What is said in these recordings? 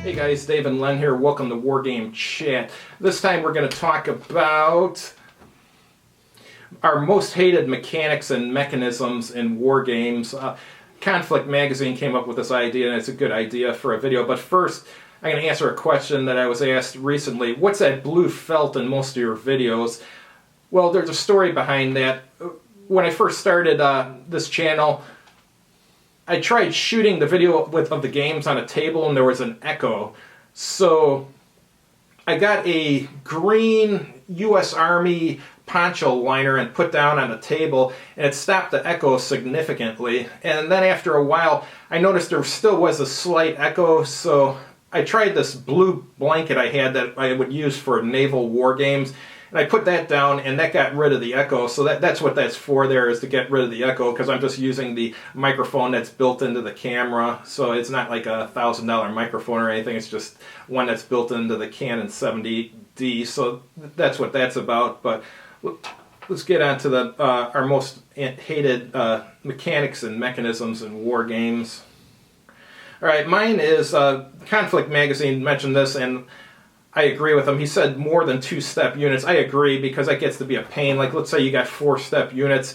Hey guys, Dave and Len here. Welcome to Wargame Chat. This time we're going to talk about our most hated mechanics and mechanisms in war games. Conflict Magazine came up with this idea, and it's a good idea for a video. But first, I'm going to answer a question that I was asked recently. What's that blue felt in most of your videos? Well, there's a story behind that. When I first started this channel, I tried shooting the video of the games on a table and there was an echo. So I got a green U.S. Army poncho liner and put down on the table, and it stopped the echo significantly. And then after a while I noticed there still was a slight echo, so I tried this blue blanket I had that I would use for naval war games. And I put that down, and that got rid of the echo. So that's what that's for there, is to get rid of the echo, because I'm just using the microphone that's built into the camera. So it's not like a $1,000 microphone or anything. It's just one that's built into the Canon 70D. So that's what that's about. But let's get on to our most hated mechanics and mechanisms in war games. All right, mine is Conflict Magazine mentioned this, and I agree with him. He said more than 2-step units. I agree, because that gets to be a pain. Like, let's say you got 4-step units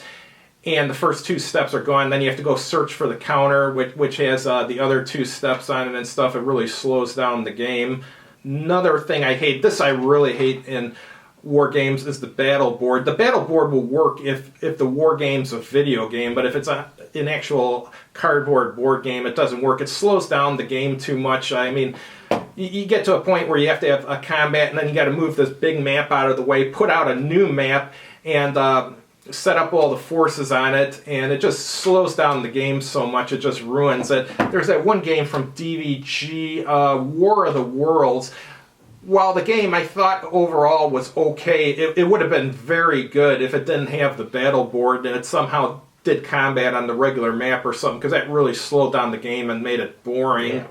and the first 2 steps are gone, then you have to go search for the counter, which has the other 2 steps on it and stuff. It really slows down the game. Another thing I hate, this I really hate in war games, is the battle board. The battle board will work if the war game's a video game, but if it's an actual cardboard board game, it doesn't work. It slows down the game too much. I mean, you get to a point where you have to have a combat, and then you got to move this big map out of the way, put out a new map, and set up all the forces on it, and it just slows down the game so much, it just ruins it. There's that one game from DVG, War of the Worlds. While the game I thought overall was okay, it would have been very good if it didn't have the battle board and it somehow did combat on the regular map or something, because that really slowed down the game and made it boring. Yeah.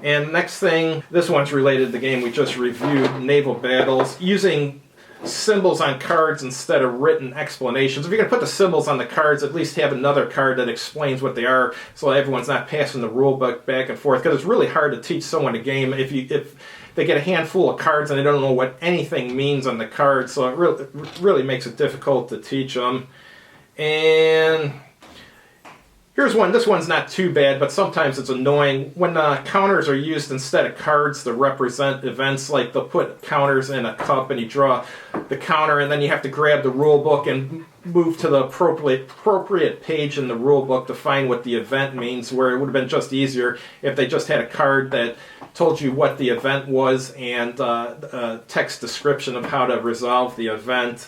And next thing, this one's related to the game we just reviewed, Naval Battles, using symbols on cards instead of written explanations. If you're going to put the symbols on the cards, at least have another card that explains what they are, so everyone's not passing the rule book back and forth, because it's really hard to teach someone a game if they get a handful of cards and they don't know what anything means on the cards, so it really makes it difficult to teach them. And here's one. This one's not too bad, but sometimes it's annoying. When counters are used instead of cards to represent events, like they'll put counters in a cup and you draw the counter, and then you have to grab the rule book and move to the appropriate page in the rule book to find what the event means, where it would have been just easier if they just had a card that told you what the event was and a text description of how to resolve the event.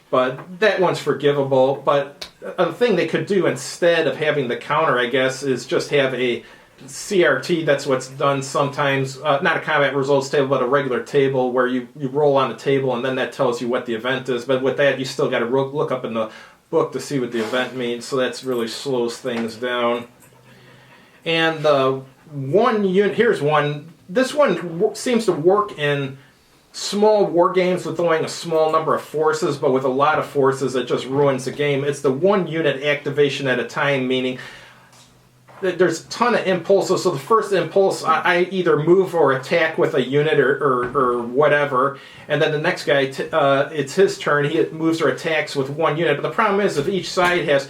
But that one's forgivable. But a thing they could do instead of having the counter, I guess, is just have a CRT. That's what's done sometimes. Not a combat results table, but a regular table where you roll on the table and then that tells you what the event is. But with that, you still got to look up in the book to see what the event means. So that really slows things down. And one unit, here's one. This one seems to work in small war games with only a small number of forces, but with a lot of forces it just ruins the game. It's the 1 unit activation at a time, meaning that there's a ton of impulses. So the first impulse, I either move or attack with a unit or whatever, and then the next guy, it's his turn, he moves or attacks with 1 unit. But the problem is, if each side has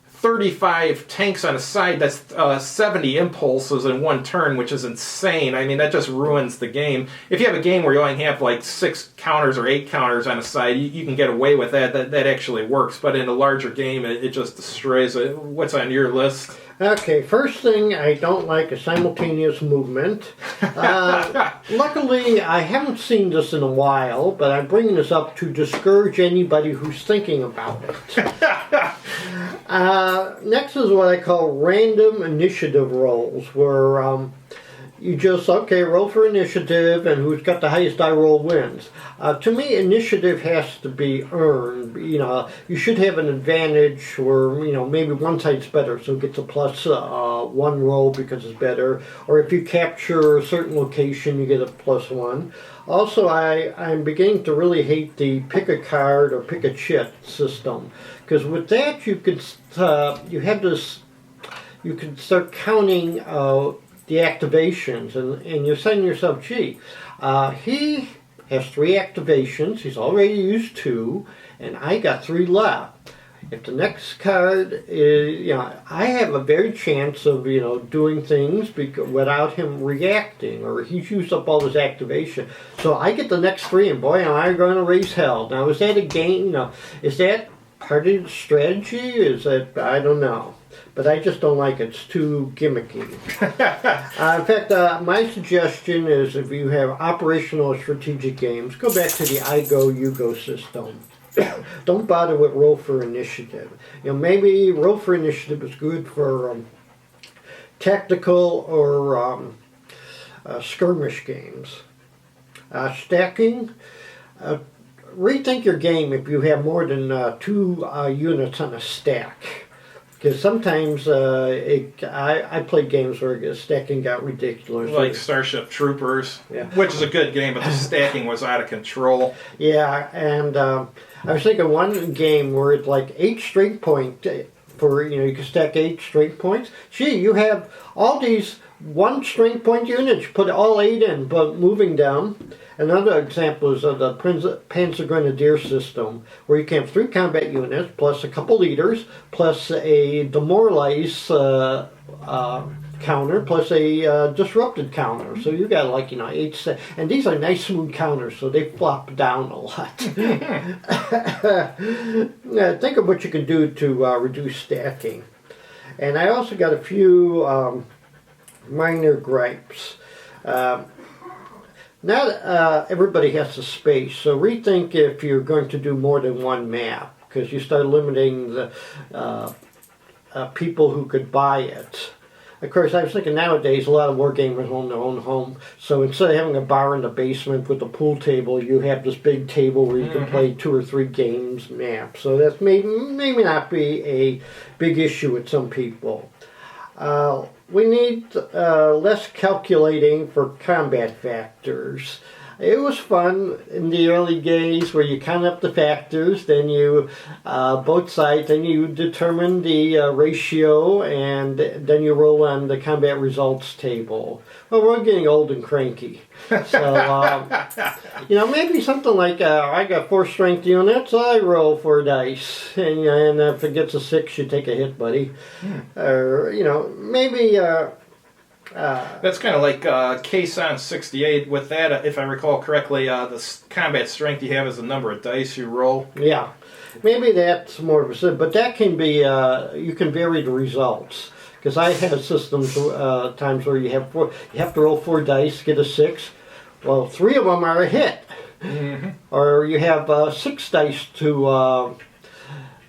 35 tanks on a side, that's 70 impulses in 1 turn, which is insane. I mean, that just ruins the game. If you have a game where you only have like 6 counters or 8 counters on a side, you can get away with that. That actually works. But in a larger game, it just destroys it. What's on your list? Okay, first thing I don't like is simultaneous movement. Luckily, I haven't seen this in a while, but I'm bringing this up to discourage anybody who's thinking about it. Next is what I call random initiative rolls, where you just, roll for initiative, and who's got the highest die roll wins. To me, initiative has to be earned. You should have an advantage where, maybe one side's better, so it gets a plus 1 roll because it's better. Or if you capture a certain location, you get a plus 1. Also, I'm beginning to really hate the pick a card or pick a chit system, because with that you could start counting the activations, and you're saying to yourself, gee, he has 3 activations, he's already used 2, and I got 3 left. If the next card is, I have a very chance of, doing things without him reacting, or he's used up all his activation. So I get the next 3, and boy, am I going to raise hell. Now, is that a game? Is that part of the strategy? Is that, I don't know. But I just don't like it. It's too gimmicky. In fact, my suggestion is if you have operational or strategic games, go back to the I Go, You Go system. Don't bother with roll for initiative. Maybe roll for initiative is good for tactical or skirmish games. Stacking, rethink your game if you have more than 2 units on a stack. Because sometimes I played games where stacking got ridiculous. Like Starship Troopers, yeah. Which is a good game, but the stacking was out of control. Yeah, and I was thinking one game where it's like 8 strength point for, you can stack 8 strength points. Gee, you have all these 1 strength point units, you put all 8 in, but moving down. Another example is of the Panzer Grenadier system, where you can have 3 combat units, plus a couple leaders, plus a demoralize counter, plus a disrupted counter. So you got 8, and these are nice smooth counters, so they flop down a lot. Think of what you can do to reduce stacking. And I also got a few minor gripes. Not everybody has the space, so rethink if you're going to do more than 1 map, because you start limiting the people who could buy it. Of course, I was thinking nowadays a lot of wargamers own their own home, so instead of having a bar in the basement with a pool table, you have this big table where you can play 2 or 3 games maps. So that's maybe not be a big issue with some people. We need less calculating for combat factors. It was fun in the early days where you count up the factors, then you, both sides, then you determine the ratio, and then you roll on the combat results table. Well, we're getting old and cranky. So, maybe something like, I got 4 strength units, I roll 4 dice. And if it gets a 6, you take a hit, buddy. Or, maybe... That's kind of like K-Son 68. With that, if I recall correctly, the combat strength you have is the number of dice you roll. Yeah, maybe that's more of a... But that can be... you can vary the results. Because I had systems times where you have to roll 4 dice, get a 6. Well, 3 of them are a hit. Mm-hmm. Or you have 6 dice to...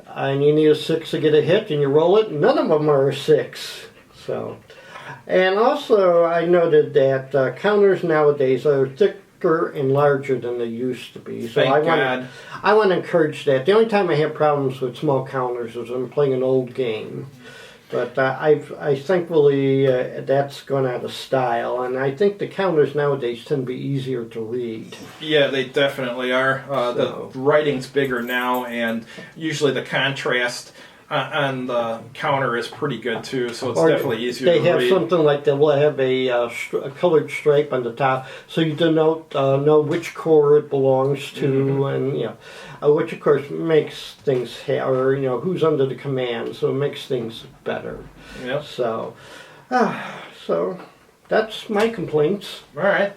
and you need a 6 to get a hit, and you roll it, and none of them are a 6. So... And also, I noted that counters nowadays are thicker and larger than they used to be. So Thank God. I want to encourage that. The only time I have problems with small counters is when I'm playing an old game. But I thankfully that's gone out of style, and I think the counters nowadays tend to be easier to read. Yeah, they definitely are. The writing's bigger now, and usually the contrast on the counter is pretty good too, so it's definitely easier to read. They have something like that. We'll have a colored stripe on the top, so you denote know which corps it belongs to, and which of course makes things who's under the command, so it makes things better. Yep. So that's my complaints. All right,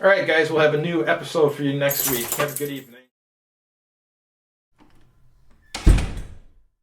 guys. We'll have a new episode for you next week. Have a good evening.